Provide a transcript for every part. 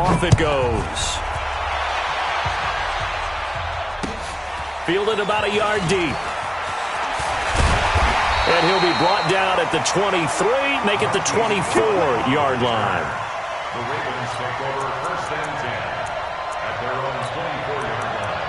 off it goes. Fielded about a yard deep. And he'll be brought down at the 23, make it the 24-yard line. The Ravens take over 1st and 10 at their own 24-yard line.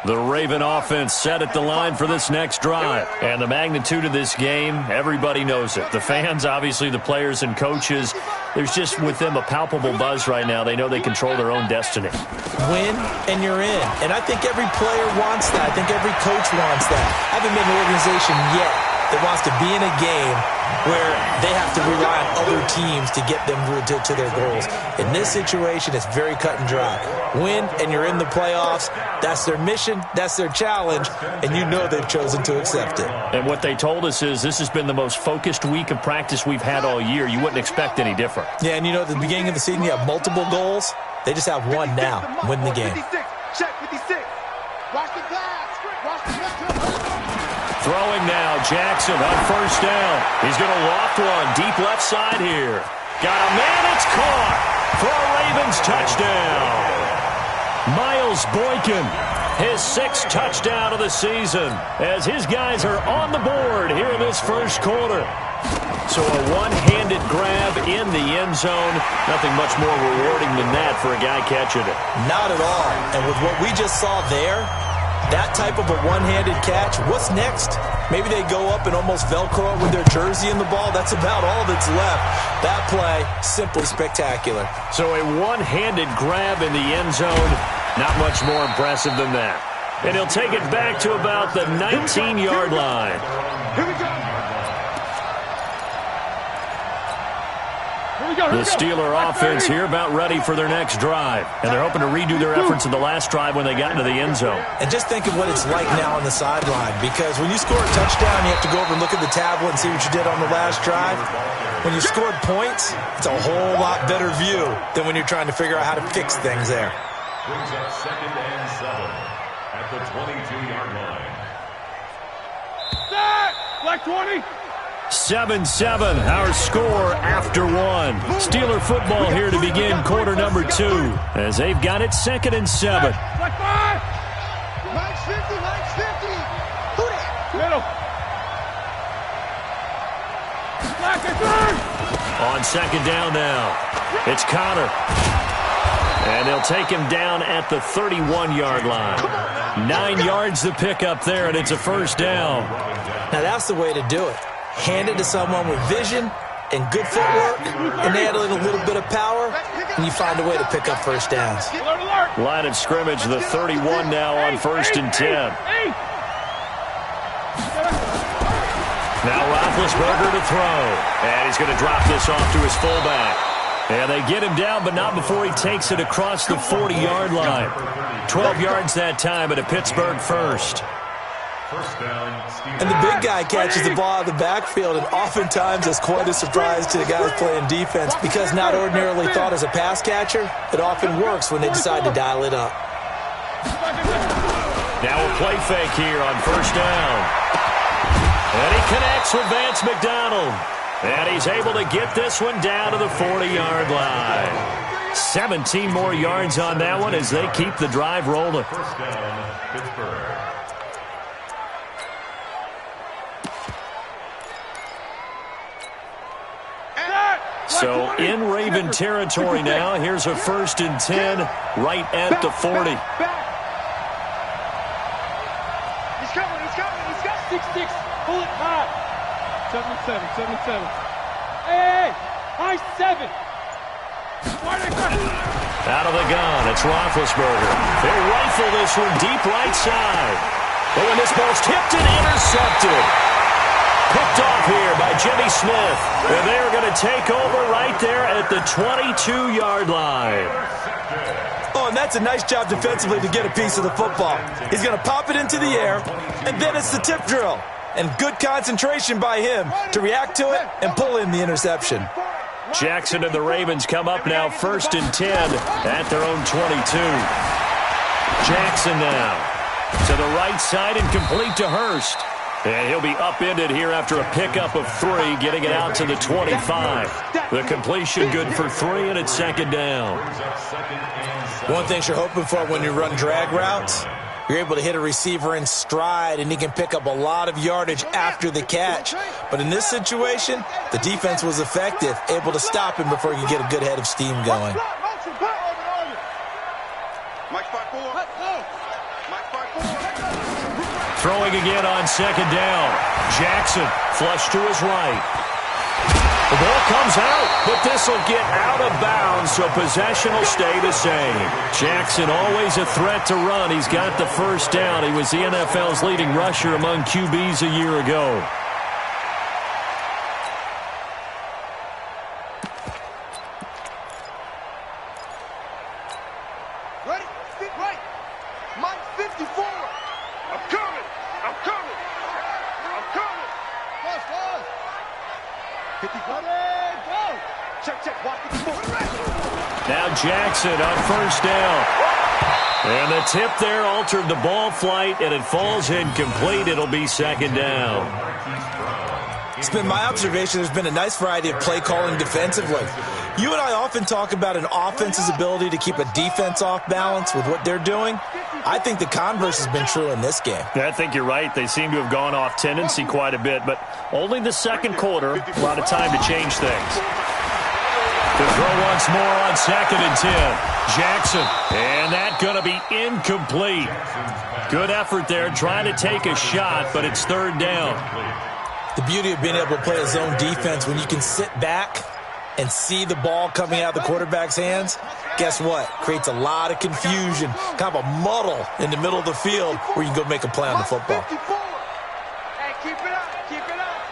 The Raven offense set at the line for this next drive. And the magnitude of this game, everybody knows it. The fans, obviously the players and coaches, there's just with them a palpable buzz right now. They know they control their own destiny. Win and you're in. And I think every player wants that. I think every coach wants that. I haven't met an organization yet that wants to be in a game where they have to rely on other teams to get them to their goals. In this situation, it's very cut and dry. Win, and you're in the playoffs. That's their mission. That's their challenge. And you know they've chosen to accept it. And what they told us is this has been the most focused week of practice we've had all year. You wouldn't expect any different. Yeah, and you know at the beginning of the season you have multiple goals. They just have one now. Win the game. Check 56. Watch the glass. Throwing now, Jackson on 1st down. He's going to loft one deep left side here. Got a man, it's caught for a Ravens touchdown. Miles Boykin, his 6th touchdown of the season, as his guys are on the board here in this first quarter. So a one-handed grab in the end zone. Nothing much more rewarding than that for a guy catching it. Not at all. And with what we just saw there, that type of a one-handed catch, what's next? Maybe they go up and almost Velcro it with their jersey in the ball. That's about all that's left. That play, simply spectacular. So a one-handed grab in the end zone, not much more impressive than that. And he'll take it back to about the 19-yard line. Here we go. The Steeler offense here about ready for their next drive. And they're hoping to redo their efforts in the last drive when they got into the end zone. And just think of what it's like now on the sideline. Because when you score a touchdown, you have to go over and look at the tablet and see what you did on the last drive. When you scored points, it's a whole lot better view than when you're trying to figure out how to fix things there. Brings up 2nd and 7 at the 22-yard line. Set! Black 20. 7-7, our score after one. Steeler football here to begin quarter number 2 as they've got it 2nd and 7. Black 5. Mike's 50, Mike's 50. Who that? Middle. Black at 3rd. On 2nd down now, it's Connor. And they'll take him down at the 31-yard line. 9 yards to pick up there, and it's a 1st down. Now that's the way to do it. Hand it to someone with vision and good footwork, and add in a little bit of power, and you find a way to pick up 1st downs. Line of scrimmage, the 31 now on 1st and 10. Now Roethlisberger to throw, and he's going to drop this off to his fullback. And they get him down, but not before he takes it across the 40-yard line. 12 yards that time, and a Pittsburgh 1st. And the big guy catches the ball out of the backfield, and oftentimes that's quite a surprise to the guys playing defense because not ordinarily thought as a pass catcher, it often works when they decide to dial it up. Now a play fake here on 1st down. And he connects with Vance McDonald. And he's able to get this one down to the 40-yard line. 17 more yards on that one as they keep the drive rolling. 1st down, Pittsburgh. So in Raven territory now. Here's a 1st and 10 right at the 40. He's coming, he's coming, he's got 6-6. Pull it high. 7-7. Hey, high 7. Out of the gun, it's Roethlisberger. They'll rifle this one deep right side. But when this ball's tipped and intercepted. Picked off here by Jimmy Smith. And they're going to take over right there at the 22-yard line. Oh, and that's a nice job defensively to get a piece of the football. He's going to pop it into the air, and then it's the tip drill. And good concentration by him to react to it and pull in the interception. Jackson and the Ravens come up now 1st and 10 at their own 22. Jackson now to the right side and complete to Hurst. And he'll be upended here after a pickup of 3, getting it out to the 25. The completion good for 3, and it's second down. One thing you're hoping for when you run drag routes, you're able to hit a receiver in stride, and he can pick up a lot of yardage after the catch. But in this situation, the defense was effective, able to stop him before you get a good head of steam going. Throwing again on second down. Jackson flush to his right. The ball comes out, but this will get out of bounds, so possession will stay the same. Jackson always a threat to run. He's got the first down. He was the NFL's leading rusher among QBs a year ago. Ready? Sit right. Mike 54. I'm coming. I'm coming. I'm coming. Fast, fast. 54. Go. Check. Watch 54. Now Jackson on first down. And the tip there altered the ball flight, and it falls incomplete. It'll be second down. It's been my observation there's been a nice variety of play calling defensively. You and I often talk about an offense's ability to keep a defense off balance with what they're doing. I think the converse has been true in this game. I think you're right. They seem to have gone off tendency quite a bit, but only the second quarter, a lot of time to change things. The throw once more on second and 10. Jackson, and that going to be incomplete. Good effort there, trying to take a shot, but it's third down. The beauty of being able to play a zone defense when you can sit back and see the ball coming out of the quarterback's hands, guess what? Creates a lot of confusion, kind of a muddle in the middle of the field where you can go make a play on the football. Hey, keep it up. Keep it up.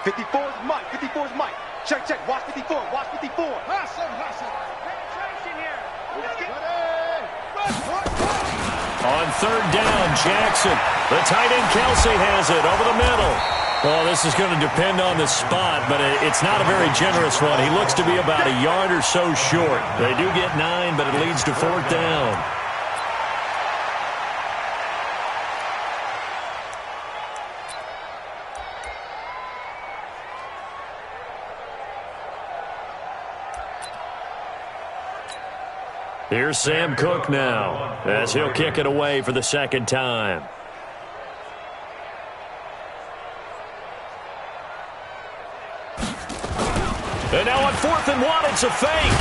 54 is Mike. 54 is Mike. Check. Watch 54. Watch 54. Penetration here. On third down, Jackson. The tight end Kelsey has it over the middle. Well, this is going to depend on the spot, but it's not a very generous one. He looks to be about a yard or so short. They do get 9, but it leads to fourth down. Here's Sam Cook now, as he'll kick it away for the second time. And now on 4th and 1, it's a fake.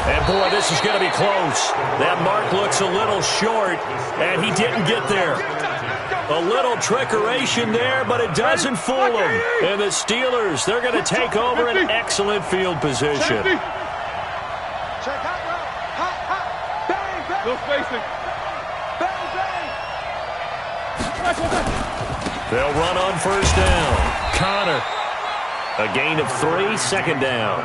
And boy, this is going to be close. That mark looks a little short, and he didn't get there. A little trickeration there, but it doesn't fool him. And the Steelers, they're going to take over an excellent field position. No spacing. They'll run on first down. Connor. A gain of 3, second down.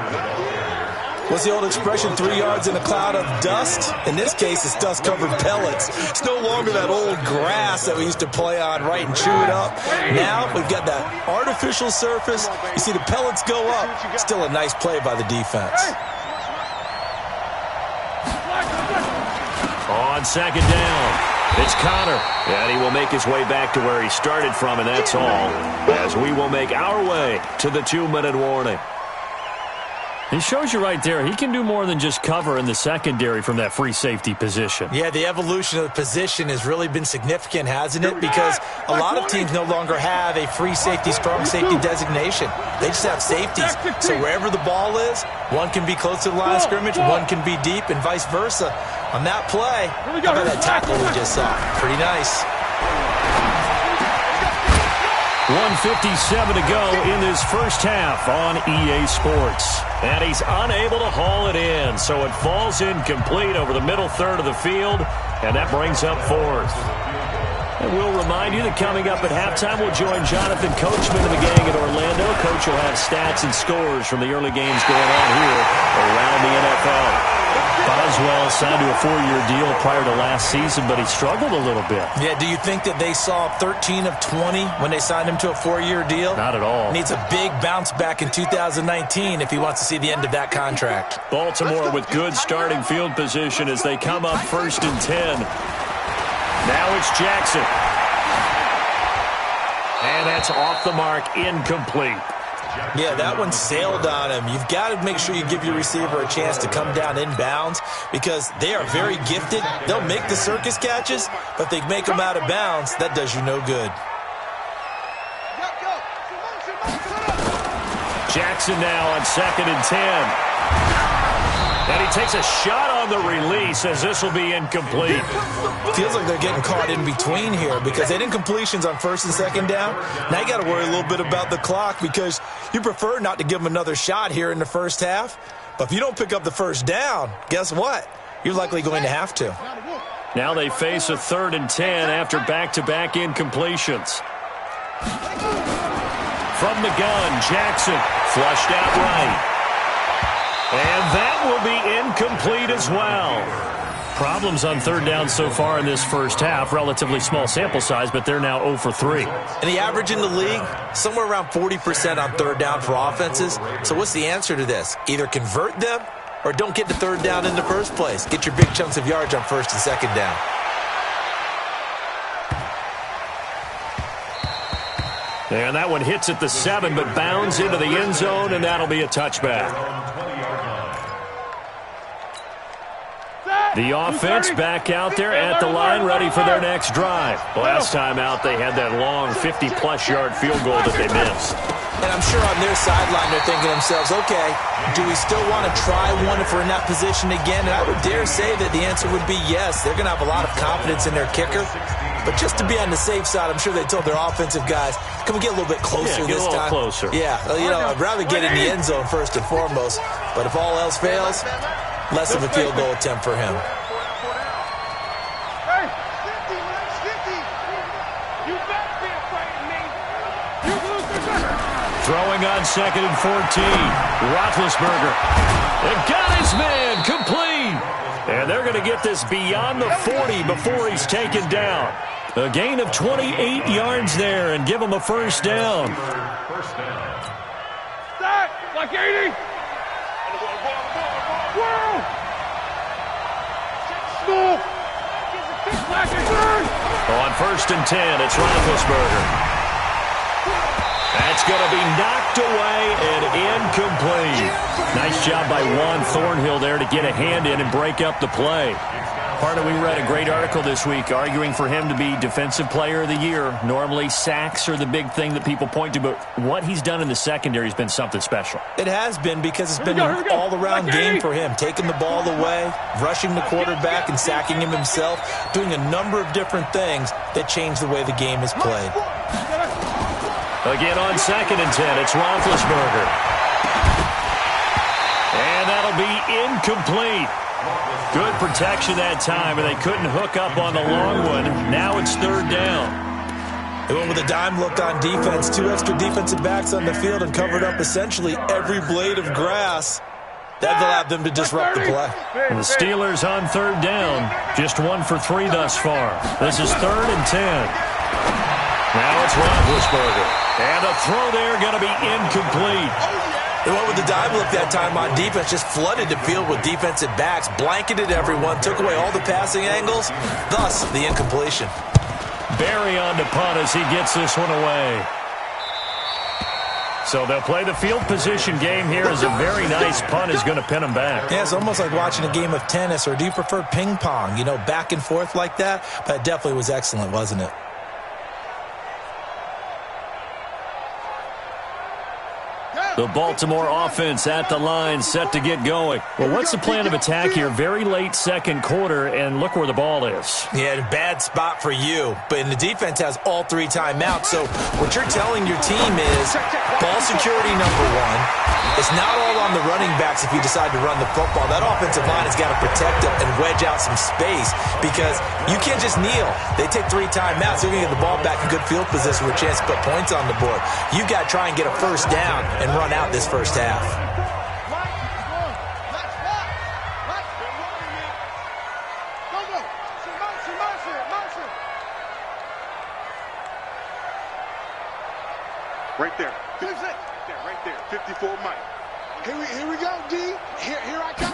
What's the old expression, 3 yards in a cloud of dust? In this case, it's dust-covered pellets. It's no longer that old grass that we used to play on, right, and chew it up. Now we've got that artificial surface. You see the pellets go up. Still a nice play by the defense. On second down, it's Connor, and he will make his way back to where he started from, and that's all, as we will make our way to the 2-minute warning. He shows you right there, he can do more than just cover in the secondary from that free safety position. Yeah, the evolution of the position has really been significant, hasn't it? Because a lot of teams no longer have a free safety, strong safety designation. They just have safeties. So wherever the ball is, one can be close to the line of scrimmage, one can be deep, and vice versa. On that play, how about that tackle we just saw? Pretty nice. 1:57 to go in this first half on EA Sports. And he's unable to haul it in, so it falls incomplete over the middle third of the field, and that brings up fourth. And we'll remind you that coming up at halftime, we'll join Jonathan Coachman and the gang in Orlando. Coach will have stats and scores from the early games going on here around the NFL. Boswell signed to a 4-year deal prior to last season, but he struggled a little bit. Yeah, do you think that they saw 13 of 20 when they signed him to a 4-year deal? Not at all. Needs a big bounce back in 2019 if he wants to see the end of that contract. Baltimore with good starting field position as they come up 1st and 10. it's Jackson. And that's off the mark, incomplete. Yeah, that one sailed on him. You've got to make sure you give your receiver a chance to come down inbounds because they are very gifted. They'll make the circus catches, but if they make them out of bounds, that does you no good. Jackson now on 2nd and 10. And he takes a shot on the release as this will be incomplete. Feels like they're getting caught in between here because they didn't completions on 1st and 2nd down. Now you got to worry a little bit about the clock because you prefer not to give them another shot here in the first half. But if you don't pick up the first down, guess what? You're likely going to have to. Now they face a 3rd and 10 after back-to-back incompletions. From the gun, Jackson flushed out right. And that will be incomplete as well. Problems on 3rd down so far in this first half. Relatively small sample size, but they're now 0 for 3. And the average in the league, somewhere around 40% on 3rd down for offenses. So what's the answer to this? Either convert them or don't get to 3rd down in the first place. Get your big chunks of yards on 1st and 2nd down. And that one hits at the 7, but bounds into the end zone, and that'll be a touchback. The offense back out there at the line, ready for their next drive. Last time out, they had that long 50-plus yard field goal that they missed. And I'm sure on their sideline, they're thinking to themselves, okay, do we still want to try one if we're in that position again? And I would dare say that the answer would be yes. They're going to have a lot of confidence in their kicker. But just to be on the safe side, I'm sure they told their offensive guys, can we get a little bit closer this time? Closer. Yeah, I'd rather get in the end zone first and foremost. But if all else fails, less of a field goal attempt for him. Throwing on 2nd and 14. Roethlisberger. And got his man complete. And they're going to get this beyond the 40 before he's taken down. A gain of 28 yards there and give him a first down. Start like 80. Whoa. Small. On 1st and 10, it's Roethlisberger. That's going to be knocked away and incomplete. Nice job by Juan Thornhill there to get a hand in and break up the play. Partner, we read a great article this week arguing for him to be Defensive Player of the Year. Normally, sacks are the big thing that people point to, but what he's done in the secondary has been something special. It has been because it's been an all-around game for him. Taking the ball away, rushing the quarterback, and sacking him himself, doing a number of different things that change the way the game is played. Again on 2nd and 10, it's Roethlisberger. And that'll be incomplete. Good protection that time, and they couldn't hook up on the long one. Now it's 3rd down. They went with a dime look on defense. 2 extra defensive backs on the field and covered up essentially every blade of grass. That allowed them to disrupt the play. And the Steelers on 3rd down. Just 1 for 3 thus far. This is 3rd and 10. Now it's Roethlisberger. And a throw there going to be incomplete. They went with the dime look that time on defense, just flooded the field with defensive backs, blanketed everyone, took away all the passing angles, thus the incompletion. Barry on to punt as he gets this one away. So they'll play the field position game here as a very nice punt is going to pin them back. Yeah, it's almost like watching a game of tennis, or do you prefer ping pong? You know, back and forth like that? But it definitely was excellent, wasn't it? The Baltimore offense at the line, set to get going. Well, what's the plan of attack here? Very late second quarter, and look where the ball is. Yeah, bad spot for you. But the defense has all 3 timeouts. So what you're telling your team is ball security number 1. It's not all on the running backs if you decide to run the football. That offensive line has got to protect them and wedge out some space because you can't just kneel. They take 3 timeouts. They're going to get the ball back in good field position with a chance to put points on the board. You've got to try and get a first down and run out this first half. Right there. Right there. 54 Mike. Here we go, D. Here I come.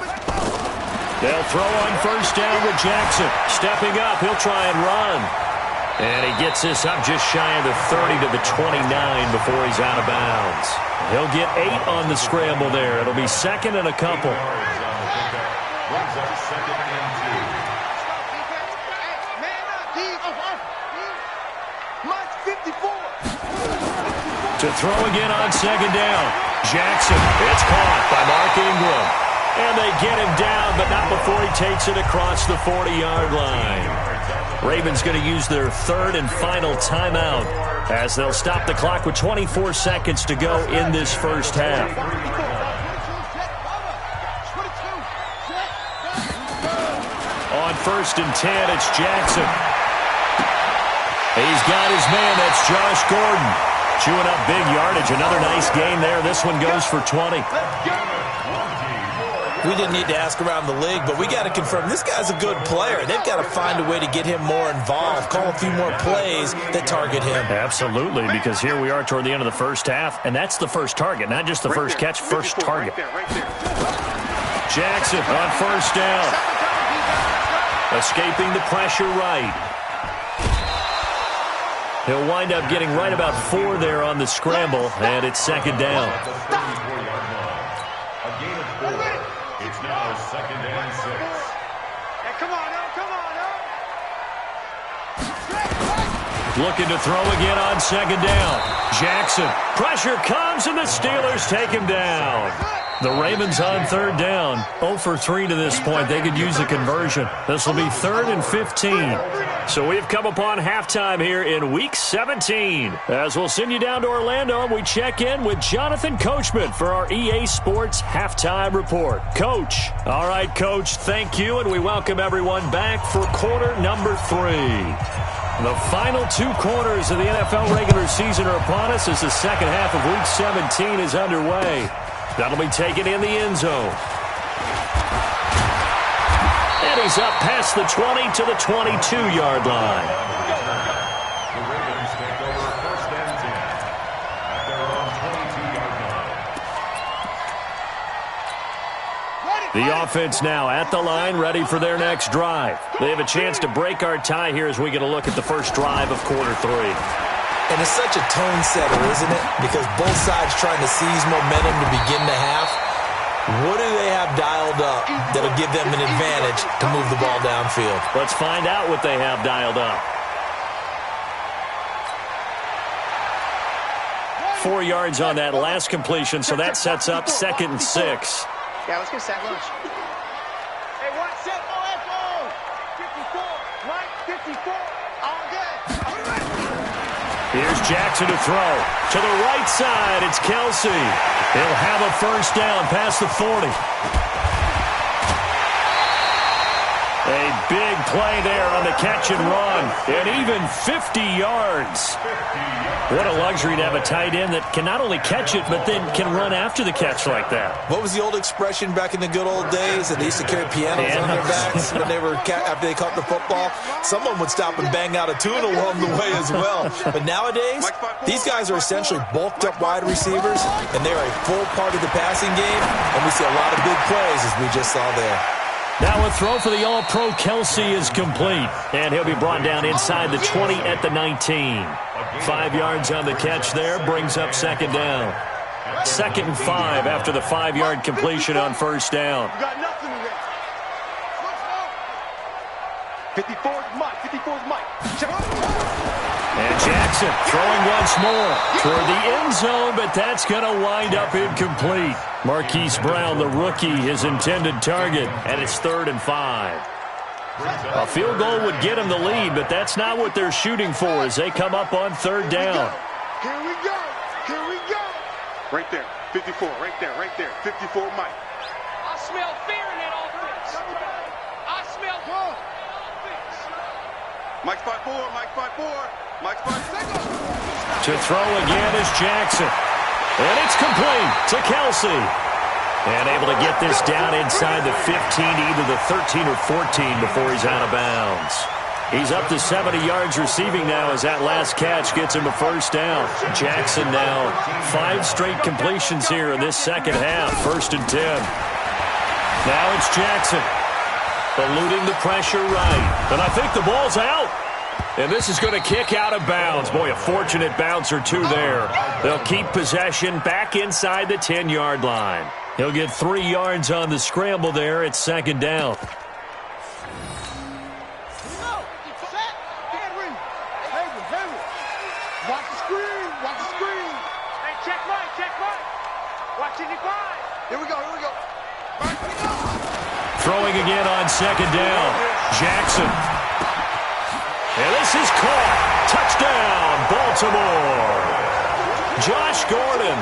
They'll throw on first down with Jackson. Stepping up, he'll try and run. And he gets this up just shy of the 30 to the 29 before he's out of bounds. He'll get 8 on the scramble there. It'll be second and a couple. Brings up second and 2. To throw again on second down. Jackson, it's caught by Mark Ingram. And they get him down, but not before he takes it across the 40-yard line. Ravens going to use their third and final timeout as they'll stop the clock with 24 seconds to go in this first half. On first and 10, it's Jackson. He's got his man. That's Josh Gordon. Chewing up big yardage. Another nice gain there. This one goes for 20. We didn't need to ask around the league, but we got to confirm this guy's a good player. They've got to find a way to get him more involved, call a few more plays that target him. Absolutely, because here we are toward the end of the first half, and that's the first target, not just the first catch, first target. Jackson on first down. Escaping the pressure right. He'll wind up getting right about 4 there on the scramble, and it's second down. It's now second and 6. Hey, come on, now, come on, now. Looking to throw again on second down. Jackson. Pressure comes, and the Steelers take him down. The Ravens on third down. 0 for 3 to this point. They could use a conversion. This will be 3rd and 15. So we've come upon halftime here in Week 17. As we'll send you down to Orlando, we check in with Jonathan Coachman for our EA Sports Halftime Report. Coach. All right, Coach, thank you, and we welcome everyone back for quarter number 3. The final 2 quarters of the NFL regular season are upon us as the second half of Week 17 is underway. That'll be taken in the end zone. And he's up past the 20 to the 22-yard line. The Ravens take over first and 10 at their own 22-yard line. The offense now at the line, ready for their next drive. They have a chance to break our tie here as we get a look at the first drive of quarter 3. And it's such a tone setter, isn't it? Because both sides trying to seize momentum to begin the half. What do they have dialed up that'll give them an advantage to move the ball downfield? Let's find out what they have dialed up. 4 yards on that last completion, so that sets up second and 6. Yeah, let's get set lunch. Hey, one set, no echo. 54, right, 54, all good. Here's Jackson to throw. To the right side, it's Kelsey. He'll have a first down past the 40. A big play there on the catch and run. And even 50 yards. What a luxury to have a tight end that can not only catch it, but then can run after the catch like that. What was the old expression back in the good old days that they used to carry pianos on their backs when they were after they caught the football? Someone would stop and bang out a tune along the way as well. But nowadays, these guys are essentially bulked up wide receivers, and they're a full part of the passing game, and we see a lot of big plays as we just saw there. Now a throw for the All-Pro Kelsey is complete, and he'll be brought down inside the 20 at the 19. 5 yards on the catch there, brings up second down. 2nd and 5 after the 5-yard completion on first down. You got nothing today. 54 is Mike, 54 is Mike. And Jackson throwing once more toward the end zone, but that's going to wind up incomplete. Marquise Brown, the rookie, his intended target, and it's 3rd and 5. A field goal would get him the lead, but that's not what they're shooting for as they come up on 3rd down. Here we go. Here we go. Right there. 54. Right there. Right there. 54, Mike. I smell fear in that offense. I smell offense. Mike spot 4. Mike spot 4. Mike spot 6. To throw again is Jackson. And it's complete to Kelsey. And able to get this down inside the 15, either the 13 or 14 before he's out of bounds. He's up to 70 yards receiving now as that last catch gets him a first down. Jackson now 5 straight completions here in this second half. 1st and 10. Now it's Jackson. Eluding the pressure right. And I think the ball's out. And this is going to kick out of bounds. Boy, a fortunate bounce or two there. They'll keep possession back inside the 10-yard line. He'll get 3 yards on the scramble there at second down. Watch the screen. Watch the screen. Hey, check right, check right. Watching your guy. Here we go. Here we go. Throwing again on second down. Jackson. And this is caught. Touchdown, Baltimore. Josh Gordon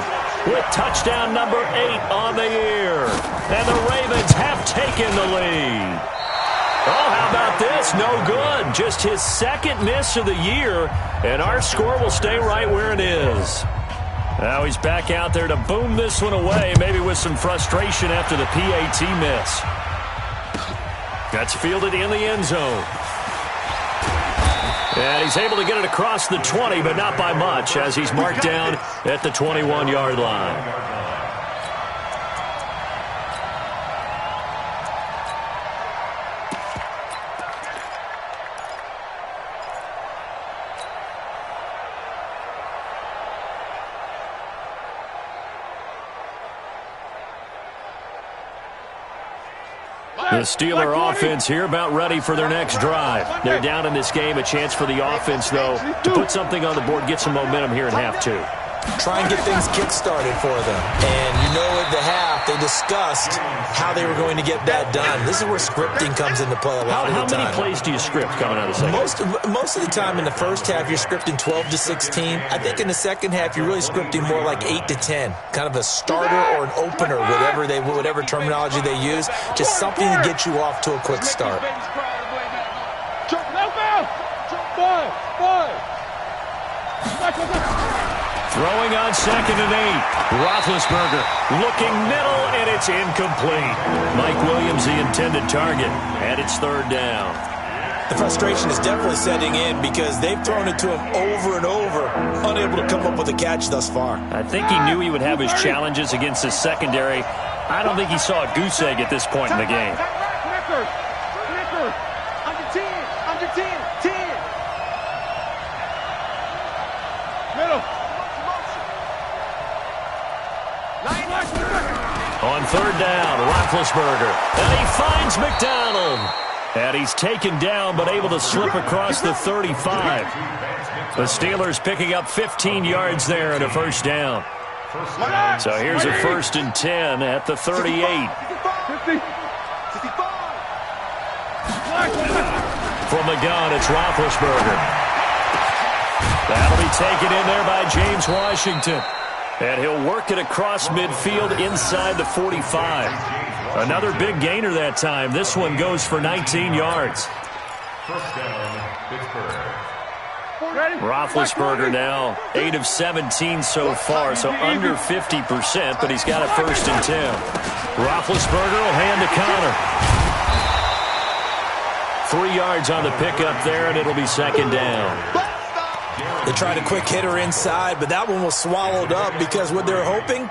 with touchdown number 8 on the year. And the Ravens have taken the lead. Oh, how about this? No good. Just his second miss of the year, and our score will stay right where it is. Now he's back out there to boom this one away, maybe with some frustration after the PAT miss. That's fielded in the end zone. And he's able to get it across the 20, but not by much, as he's marked down at the 21-yard line. The Steeler offense here about ready for their next drive. They're down in this game. A chance for the offense, though, to put something on the board, get some momentum here in half 2. Try and get things kick-started for them. And you know at the half, they discussed how they were going to get that done. This is where scripting comes into play a lot of the time. How many plays do you script coming out of the second? Most of the time in the first half, you're scripting 12 to 16. I think in the second half, you're really scripting more like 8 to 10. Kind of a starter or an opener, whatever terminology they use. Just something to get you off to a quick start. Throwing on second and 8. Roethlisberger looking middle, and it's incomplete. Mike Williams, the intended target, and it's third down. The frustration is definitely setting in because they've thrown it to him over and over, unable to come up with a catch thus far. I think he knew he would have his challenges against his secondary. I don't think he saw a goose egg at this point in the game. Under 10. Middle. On third down, Roethlisberger. And he finds McDonald. And he's taken down, but able to slip across the 35. The Steelers picking up 15 yards there and a first down. So here's a 1st and 10 at the 38. 50. From the gun, it's Roethlisberger. That'll be taken in there by James Washington. And he'll work it across midfield inside the 45. Another big gainer that time. This one goes for 19 yards. First down, Pittsburgh. Roethlisberger now 8 of 17 so far, so under 50%, but he's got a 1st and 10. Roethlisberger will hand to Connor. 3 yards on the pickup there, and it'll be second down. They tried a quick hitter inside, but that one was swallowed up because what they're hoping,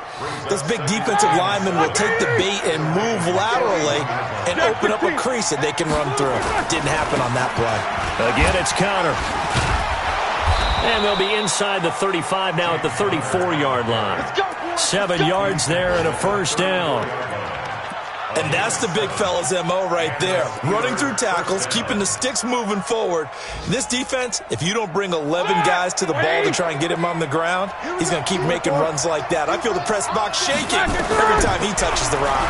those big defensive linemen will take the bait and move laterally and open up a crease that they can run through. Didn't happen on that play. Again, it's Connor. And they'll be inside the 35 now at the 34-yard line. 7 yards there and a first down. And that's the big fella's MO right there. Running through tackles, keeping the sticks moving forward. This defense, if you don't bring 11 guys to the ball to try and get him on the ground, he's going to keep making runs like that. I feel the press box shaking every time he touches the rock.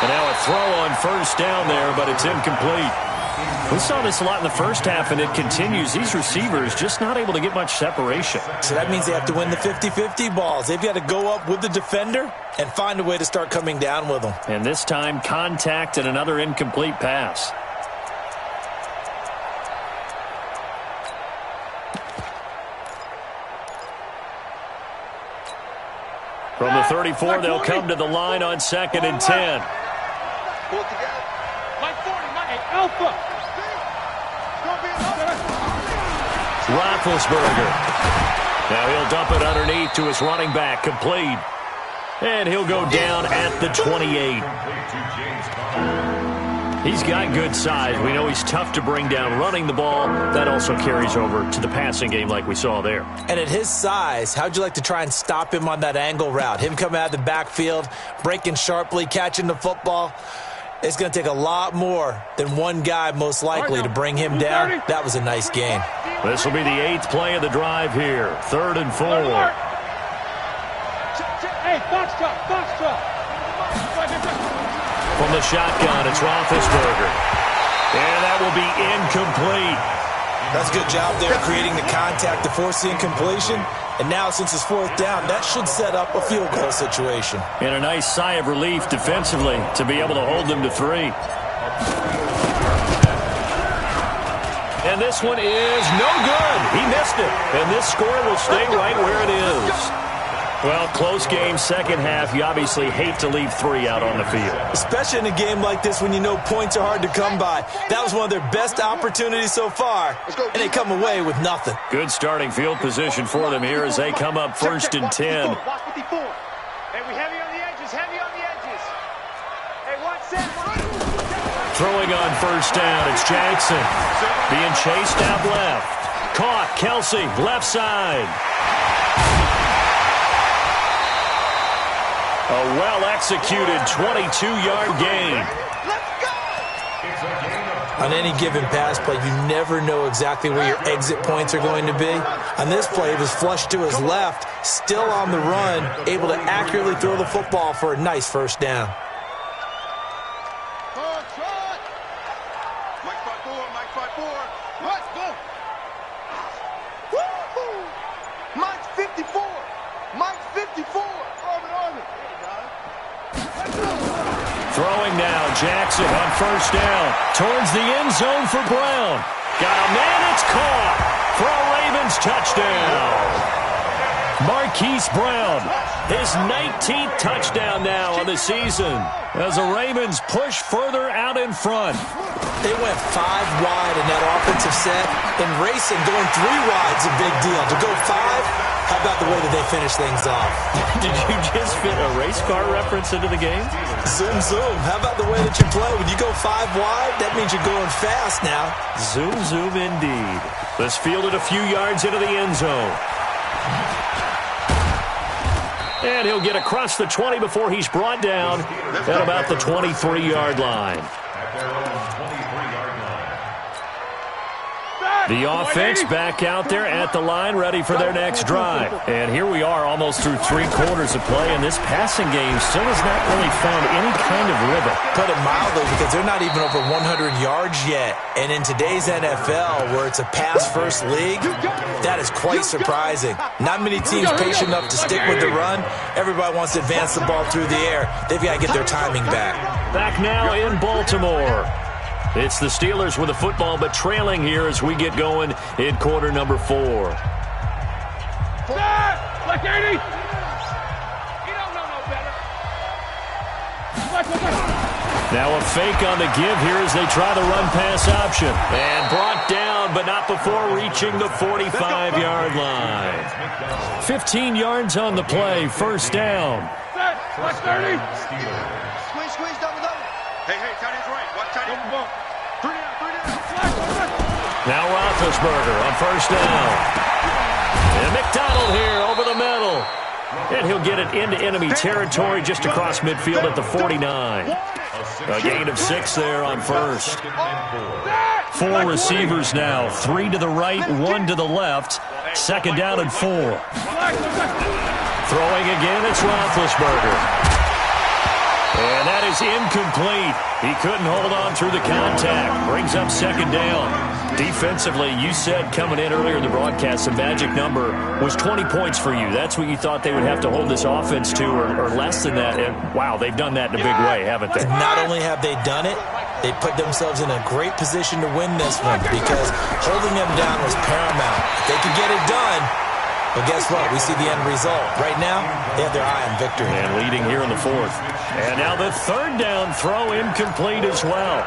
And now a throw on first down there, but it's incomplete. We saw this a lot in the first half, and it continues. These receivers just not able to get much separation. So that means they have to win the 50-50 balls. They've got to go up with the defender and find a way to start coming down with them. And this time, contact and another incomplete pass. From the 34, they'll come to the line on 2nd and 10. Pull it together. Mike 40, Mike Alpha. Roethlisberger. Now he'll dump it underneath to his running back, complete. And he'll go down at the 28. He's got good size. We know he's tough to bring down running the ball. That also carries over to the passing game like we saw there. And at his size, how'd you like to try and stop him on that angle route? Him coming out of the backfield, breaking sharply, catching the football. It's going to take a lot more than one guy most likely to bring him down. That was a nice game. This will be the 8th play of the drive here. 3rd and 4. Hey, box truck. From the shotgun, it's Roethlisberger. And that will be incomplete. That's a good job there creating the contact to force the incompletion. And now, since it's 4th down, that should set up a field goal situation. And a nice sigh of relief defensively to be able to hold them to 3. And this one is no good. He missed it. And this score will stay right where it is. Well, close game, second half. You obviously hate to leave 3 out on the field. Especially in a game like this when you know points are hard to come by. That was one of their best opportunities so far, and they come away with nothing. Good starting field position for them here as they come up 1st and 10. Hey, we heavy on the edges. Hey, watch that. Throwing on 1st down, it's Jackson. Being chased out left. Caught, Kelsey, left side. A well-executed 22-yard gain. On any given pass play, you never know exactly where your exit points are going to be. On this play, it was flushed to his left, still on the run, able to accurately throw the football for a nice 1st down. Mike's 54. Throwing now, Jackson on 1st down. Towards the end zone for Brown. Got a man, it's caught for a Ravens touchdown. Marquise Brown, his 19th touchdown now on the season as the Ravens push further out in front. They went 5 wide in that offensive set. In racing, going 3 wide is a big deal. To go 5, how about the way that they finish things off? Did you just fit a race car reference into the game? Zoom, zoom. How about the way that you play? When you go 5 wide, that means you're going fast now. Zoom, zoom indeed. Let's field it a few yards into the end zone. And he'll get across the 20 before he's brought down at about the 23-yard line. The offense back out there at the line, ready for their next drive. And here we are almost through 3 quarters of play, and this passing game still has not really found any kind of rhythm. Put it mildly, because they're not even over 100 yards yet. And in today's NFL, where it's a pass-first league, that is quite surprising. Not many teams patient enough to stick with the run. Everybody wants to advance the ball through the air. They've got to get their timing back. Back now in Baltimore. It's the Steelers with the football, but trailing here as we get going in quarter number 4. Black 80. He don't know no better. Now a fake on the give here as they try the run-pass option. And brought down, but not before reaching the 45-yard line. 15 yards on the play, 1st down. Black 30. Squeeze, double. Hey, tight end's right. Watch tight end. 3 down. Now Roethlisberger on 1st down. And McDonald here over the middle. And he'll get it into enemy territory just across midfield at the 49. A gain of 6 there on 1st. 4 receivers now. 3 to the right, 1 to the left. 2nd down and 4. Throwing again, it's Roethlisberger. And that is incomplete. He couldn't hold on through the contact. Brings up 2nd down. Defensively, you said coming in earlier in the broadcast, the magic number was 20 points for you. That's what you thought they would have to hold this offense to, or less than that. And, wow, they've done that in a big way, haven't they? Not only have they done it, they put themselves in a great position to win this one because holding them down was paramount. If they could get it done, well, guess what? We see the end result. Right now, they have their eye on victory. And leading here in the 4th. And now the 3rd down throw incomplete as well.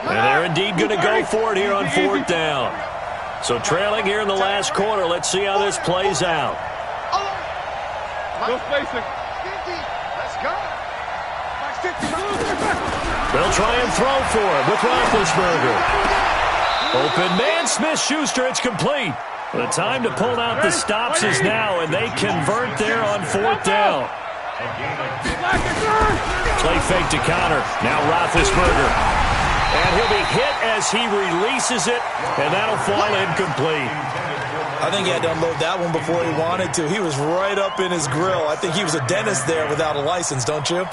And they're indeed going to go for it here on 4th down. So trailing here in the last quarter. Let's see how this plays out. No spacing. 50. Let's go. Mike's 50. They'll try and throw for it with Roethlisberger. Open man, Smith-Schuster, it's complete. The time to pull out the stops is now, and they convert there on 4th down. Play fake to counter. Now Roethlisberger. And he'll be hit as he releases it, and that'll fall incomplete. I think he had to unload that one before he wanted to. He was right up in his grill. I think he was a dentist there without a license, don't you?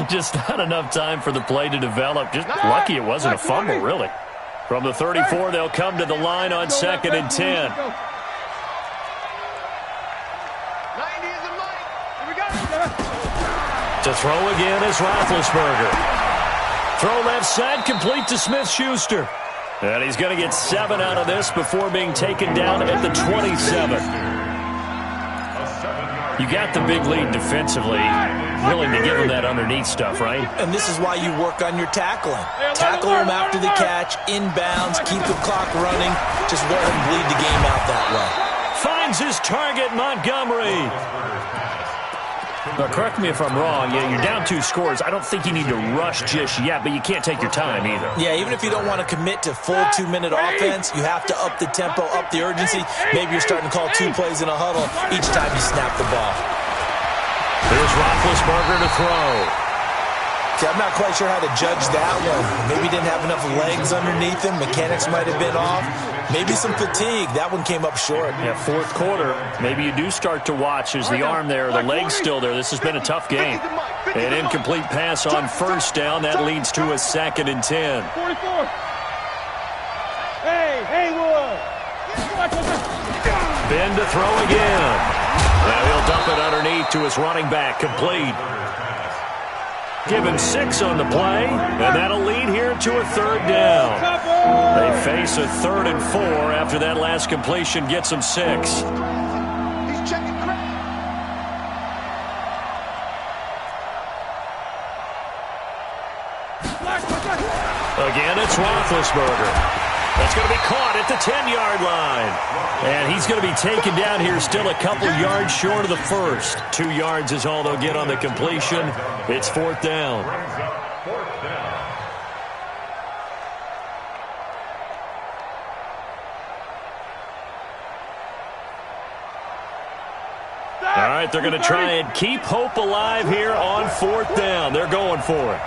Just not enough time for the play to develop. Just lucky it wasn't a fumble, really. From the 34, they'll come to the line on 2nd and 10. To throw again is Roethlisberger. Throw left side, complete to Smith-Schuster. And he's going to get 7 out of this before being taken down at the 27. You got the big lead defensively. Willing to give him that underneath stuff, right? And this is why you work on your tackling. Tackle him after the catch, inbounds, keep the clock running. Just let him bleed the game out that way. Finds his target, Montgomery. Now, correct me if I'm wrong. Yeah, you're down 2 scores. I don't think you need to rush just yet, but you can't take your time either. Yeah, even if you don't want to commit to full 2-minute offense, you have to up the tempo, up the urgency. Maybe you're starting to call 2 plays in a huddle each time you snap the ball. Here's Roethlisberger to throw. See, I'm not quite sure how to judge that one. Maybe he didn't have enough legs underneath him. Mechanics might have been off. Maybe some fatigue. That one came up short. Yeah, 4th quarter, maybe you do start to watch. There's the arm there, the leg's still there. This has been a tough game. An incomplete pass on 1st down. That leads to a 2nd and 10. 44. Hey, Haywood. Ben to throw again. Now he'll dump it underneath to his running back, complete. Give him 6 on the play, and that'll lead here to a 3rd down. They face a 3rd and 4 after that last completion gets them 6. He's checking credit. Again, it's Roethlisberger. That's going to be caught at the 10-yard line. And he's going to be taken down here still a couple yards short of the first. 2 yards is all they'll get on the completion. It's 4th down. All right, they're going to try and keep hope alive here on 4th down. They're going for it.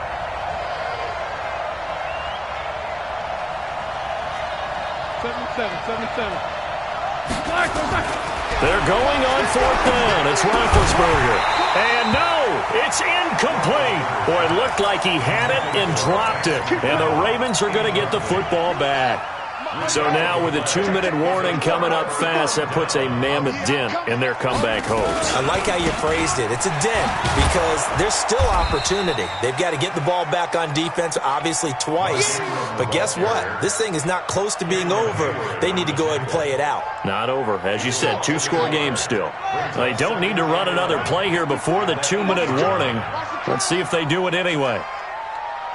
They're going on 4th down. It's Roethlisberger. And no, it's incomplete. Boy, it looked like he had it and dropped it. And the Ravens are going to get the football back. So now with a 2-minute warning coming up fast, that puts a mammoth dent in their comeback hopes. I like how you phrased it. It's a dent because there's still opportunity. They've got to get the ball back on defense, obviously twice. But guess what? This thing is not close to being over. They need to go ahead and play it out. Not over. As you said, 2-score game still. They don't need to run another play here before the 2-minute warning. Let's see if they do it anyway.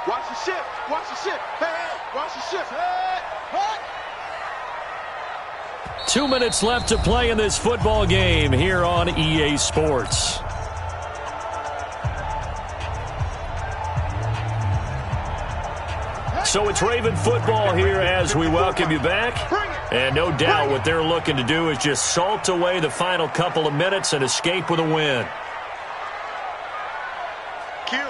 Watch the shift. Watch the shift. Hey, watch the shift. Hey. 2 minutes left to play in this football game here on EA Sports. So it's Raven football here as we welcome you back. And no doubt what they're looking to do is just salt away the final couple of minutes and escape with a win. Kill.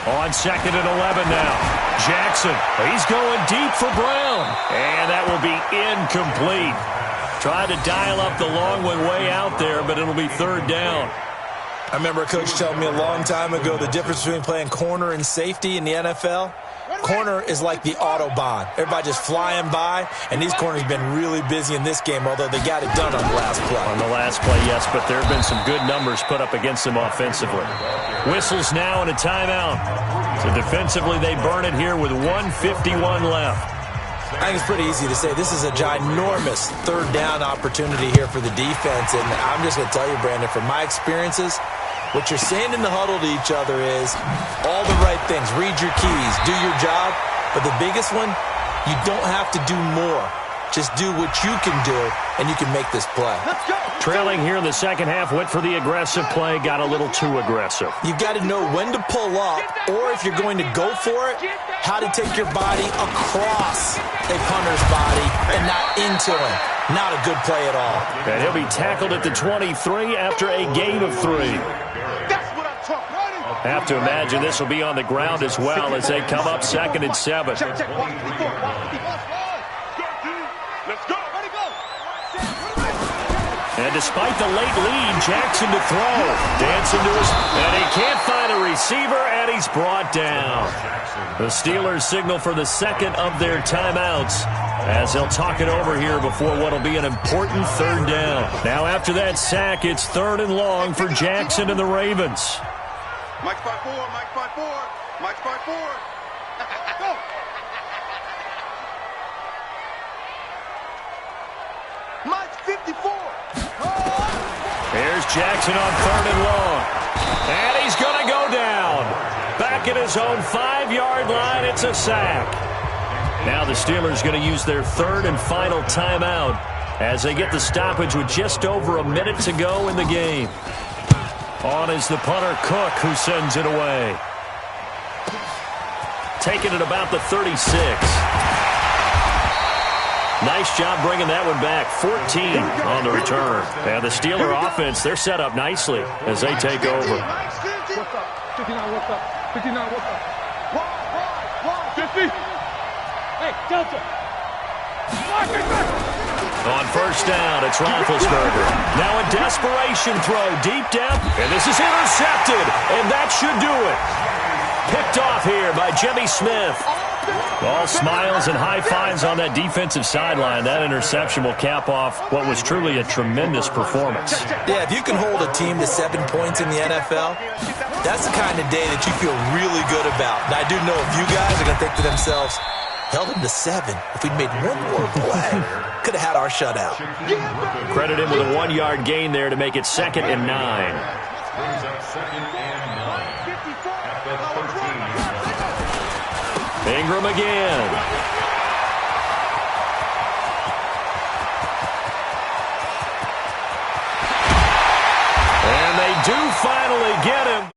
On 2nd and 11 now. Jackson, he's going deep for Brown. And that will be incomplete. Tried to dial up the long one way out there, but it'll be 3rd down. I remember a coach telling me a long time ago the difference between playing corner and safety in the NFL. Corner is like the Autobahn. Everybody just flying by, and these corners have been really busy in this game, although they got it done on the last play. On the last play, yes, but there have been some good numbers put up against them offensively. Whistles now and a timeout. So defensively, they burn it here with 1:51 left. I think it's pretty easy to say this is a ginormous 3rd down opportunity here for the defense, and I'm just going to tell you, Brandon, from my experiences, what you're saying in the huddle to each other is all the right things. Read your keys, do your job. But the biggest one, you don't have to do more. Just do what you can do, and you can make this play. Let's go. Trailing here in the second half, went for the aggressive play, got a little too aggressive. You've got to know when to pull up, or if you're going to go for it, how to take your body across a punter's body and not into him. Not a good play at all. And he'll be tackled at the 23 after a gain of 3. That's what I'm talking about. Have to imagine this will be on the ground as well as they come up 2nd and 7. Check, check. Watch the ball. Watch the ball. Let's go. Ready, go. And despite the late lead, Jackson to throw. Dancing to his... And he can't find a receiver, and he's brought down. The Steelers signal for the second of their timeouts as they'll talk it over here before what will be an important 3rd down. Now after that sack, it's 3rd and long for Jackson and the Ravens. Mike's by 4. Mike's by 4. Mike's by 4. Go. Mike's 54. Here's Jackson on 3rd and long. And he's going to go down. Back at his own 5-yard line, it's a sack. Now the Steelers going to use their 3rd and final timeout as they get the stoppage with just over a minute to go in the game. On is the punter, Cook, who sends it away. Taking it about the 36. Nice job bringing that one back. 14 on the return. And the Steeler offense, they're set up nicely as they take over. What's up? 59, what's up? 59, what's up? 50. Hey, Delta. On 1st down, it's Roethlisberger. Now a desperation throw deep down, and this is intercepted, and that should do it. Picked off here by Jimmy Smith. All smiles and high fives on that defensive sideline. That interception will cap off what was truly a tremendous performance. Yeah, if you can hold a team to 7 points in the NFL, that's the kind of day that you feel really good about. And I do know a few guys are going to think to themselves, held him to 7. If we'd made one more play, could have had our shutout. Credit him with a 1-yard gain there to make it 2nd and 9. Brings up 2nd and 9 at the 13. Ingram again. And they do finally get him.